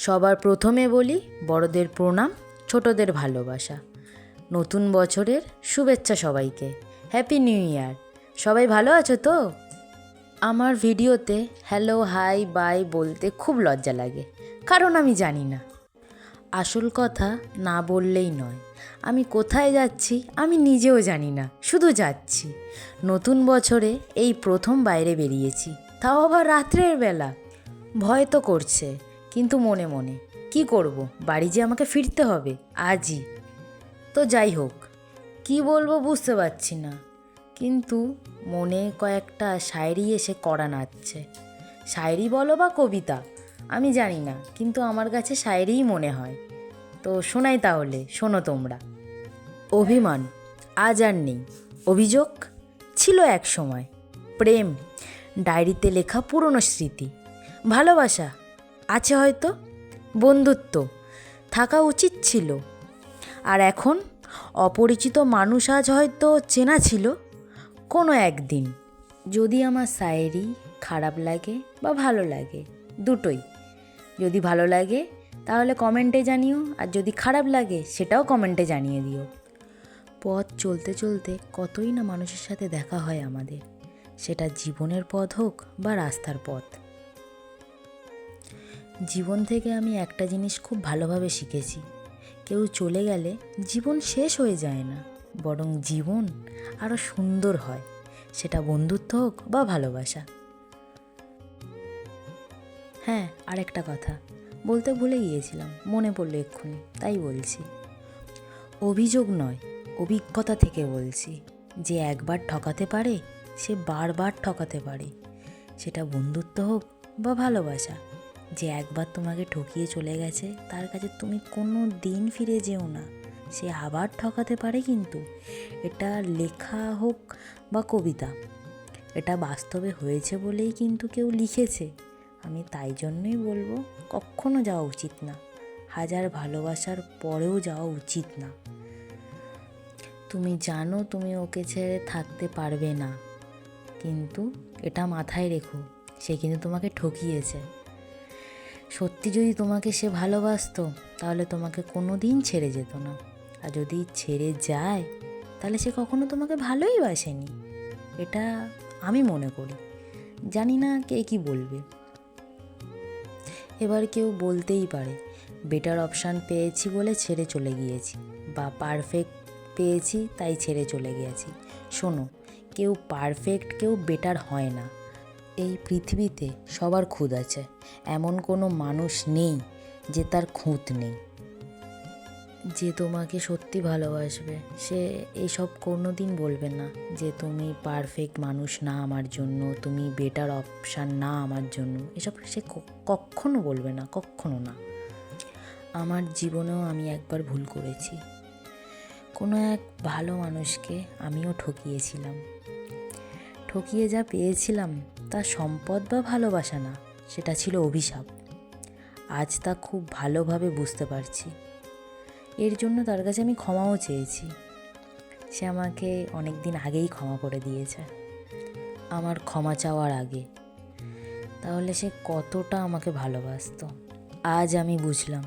সবার প্রথমে বলি বড়দের প্রণাম, ছোটদের ভালোবাসা। নতুন বছরের শুভেচ্ছা সবাইকে। Happy new year. সবাই ভালো আছো তো? আমার ভিডিওতে হ্যালো হাই বাই বলতে খুব লজ্জা লাগে, কারণ আমি জানি না। আসল কথা না বললেই নয়। আমি কোথায় যাচ্ছি আমি নিজেও জানি না, শুধু যাচ্ছি। নতুন বছরে এই প্রথম বাইরে বেরিয়েছি, তাও আবার রাত্রের বেলা। ভয় তো করছে, কিন্তু মনে মনে কি করব, বাড়ি যে আমাকে ফিরতে হবে আজই। তো যাই হোক, কি বলবো বুঝতে পারছি না, কিন্তু মনে কয়েকটা শায়রি এসে কড়া নাড়ছে। শায়রি বলো বা কবিতা আমি জানি না, কিন্তু আমার কাছে শায়রিই মনে হয়। তো শোনাই তাহলে, শোনো তোমরা। অভিমান আজ আর নেই, অভিযোগ ছিল এক সময়, প্রেম ডায়েরিতে লেখা পুরনো স্মৃতি, ভালোবাসা আছে হয়তো, বন্ধুত্ব থাকা উচিত ছিল। আর এখন অপরিচিত মানুষ আজ হয়তো চেনা ছিল কোনো একদিন। যদি আমার শায়েরি খারাপ লাগে বা ভালো লাগে, দুটোই। যদি ভালো লাগে তাহলে কমেন্টে জানিও, আর যদি খারাপ লাগে সেটাও কমেন্টে জানিয়ে দিও। পথ চলতে চলতে কতই না মানুষের সাথে দেখা হয় আমাদের, সেটা জীবনের পথ হোক বা রাস্তার পথ। জীবন থেকে আমি একটা জিনিস খুব ভালোভাবে শিখেছি, কেউ চলে গেলে জীবন শেষ হয়ে যায় না, বরং জীবন আরও সুন্দর হয়, সেটা বন্ধুত্ব হোক বা ভালোবাসা। হ্যাঁ, আরেকটা কথা বলতে ভুলে গিয়েছিলাম, মনে পড়লো এক্ষুনি, তাই বলছি। অভিযোগ নয়, অভিজ্ঞতা থেকে বলছি। যে একবার ঠকাতে পারে সে বারবার ঠকাতে পারে, সেটা বন্ধুত্ব হোক বা ভালোবাসা। যে একবার তোমাকে ঠকিয়ে চলে গেছে তার কাছে তুমি কোনো দিন ফিরে যেও না, সে আবার ঠকাতে পারে। কিন্তু এটা লেখা হোক বা কবিতা, এটা বাস্তবে হয়েছে বলেই কিন্তু কেউ লিখেছে। আমি তাই জন্যই বলবো, কখনো যাওয়া উচিত না, হাজার ভালোবাসার পরেও যাওয়া উচিত না। তুমি জানো তুমি ওকে ছেড়ে থাকতে পারবে না, কিন্তু এটা মাথায় রেখো, সে কিন্তু তোমাকে ঠকিয়েছে। সত্যি যদি তোমাকে সে ভালোবাসতো তাহলে তোমাকে কোনো দিন ছেড়ে যেত না, আর যদি ছেড়ে যায় তাহলে সে কখনো তোমাকে ভালোই বাসেনি, এটা আমি মনে করি। জানি না কে কি বলবে। এবার কেউ বলতেই পারে বেটার অপশান পেয়েছি বলে ছেড়ে চলে গিয়েছি, বা পারফেক্ট পেয়েছি তাই ছেড়ে চলে গিয়েছি। শোনো, কেউ পারফেক্ট কেউ বেটার হয় না। এই পৃথিবীতে সবার খুঁত আছে, এমন কোনো মানুষ নেই যে তার খুঁত নেই। যে তোমাকে সত্যি ভালোবাসবে সে এইসব কোনো দিন বলবে না যে তুমি পারফেক্ট মানুষ না আমার জন্য, তুমি বেটার অপশান না আমার জন্য, এসব সে কখনো বলবে না, কখনো না। আমার জীবনেও আমি একবার ভুল করেছি, কোনো এক ভালো মানুষকে আমিও ঠকিয়েছিলাম। ঠকিয়ে যা পেয়েছিলাম তা সম্পদ বা ভালোবাসা না, সেটা ছিল অভিশাপ। আজ তা খুব ভালোভাবে বুঝতে পারছি। এর জন্য তার কাছে আমি ক্ষমাও চেয়েছি, সে আমাকে অনেক দিন আগেই ক্ষমা করে দিয়েছে, আমার ক্ষমা চাওয়ার আগে। তাহলে সে কতটা আমাকে ভালোবাসতো আজ আমি বুঝলাম।